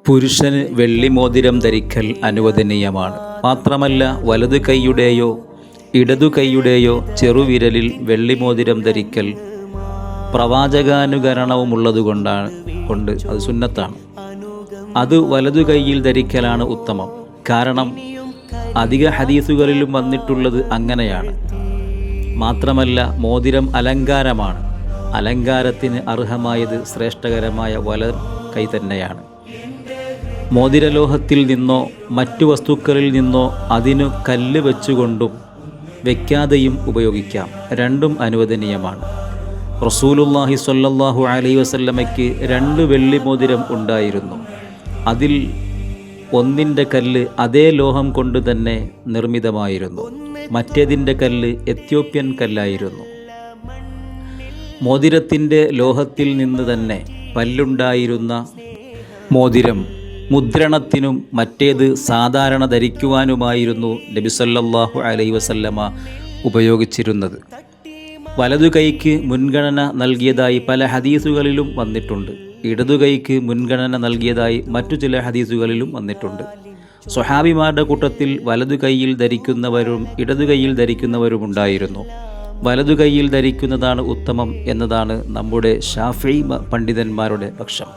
പുരുഷന് വെള്ളിമോതിരം ധരിക്കൽ അനുവദനീയമാണ്. മാത്രമല്ല വലതു കൈയുടെയോ ഇടതു കൈയുടെയോ ചെറുവിരലിൽ വെള്ളിമോതിരം ധരിക്കൽ പ്രവാചകാനുകരണവുമുള്ളതുകൊണ്ട് അത് സുന്നത്താണ്. അത് വലതു കൈയിൽ ധരിക്കലാണ് ഉത്തമം. കാരണം അധിക ഹദീസുകളിലും വന്നിട്ടുള്ളത് അങ്ങനെയാണ്. മാത്രമല്ല മോതിരം അലങ്കാരമാണ്. അലങ്കാരത്തിന് അർഹമായത് ശ്രേഷ്ഠകരമായ വലം കൈ തന്നെയാണ്. മോതിരലോഹത്തിൽ നിന്നോ മറ്റു വസ്തുക്കളിൽ നിന്നോ അതിനു കല്ല് വെച്ചുകൊണ്ടും വയ്ക്കാതെയും ഉപയോഗിക്കാം. രണ്ടും അനുവദനീയമാണ്. റസൂലുള്ളാഹി സ്വല്ലല്ലാഹു അലൈഹി വസല്ലമയ്ക്ക് 2 വെള്ളി മോതിരം ഉണ്ടായിരുന്നു. അതിൽ ഒന്നിൻ്റെ കല്ല് അതേ ലോഹം കൊണ്ട് തന്നെ നിർമ്മിതമായിരുന്നു. മറ്റേതിൻ്റെ കല്ല് എത്യോപ്യൻ കല്ലായിരുന്നു. മോതിരത്തിൻ്റെ ലോഹത്തിൽ നിന്ന് തന്നെ പല്ലുണ്ടായിരുന്ന മോതിരം മുദ്രണത്തിനും മറ്റേത് സാധാരണ ധരിക്കുവാനുമായിരുന്നു നബി സല്ലല്ലാഹു അലൈഹി വസല്ലമ ഉപയോഗിച്ചിരുന്നത്. വലതു കൈക്ക് മുൻഗണന നൽകിയതായി പല ഹദീസുകളിലും വന്നിട്ടുണ്ട്. ഇടതു കൈക്ക് മുൻഗണന നൽകിയതായി മറ്റു ചില ഹദീസുകളിലും വന്നിട്ടുണ്ട്. സ്വഹാബിമാരുടെ കൂട്ടത്തിൽ വലതു കൈയിൽ ധരിക്കുന്നവരും ഇടതു കൈയിൽ ധരിക്കുന്നവരും ഉണ്ടായിരുന്നു. വലതു കൈയിൽ ധരിക്കുന്നതാണ് ഉത്തമം എന്നതാണ് നമ്മുടെ ശാഫിഈ പണ്ഡിതന്മാരുടെ പക്ഷം.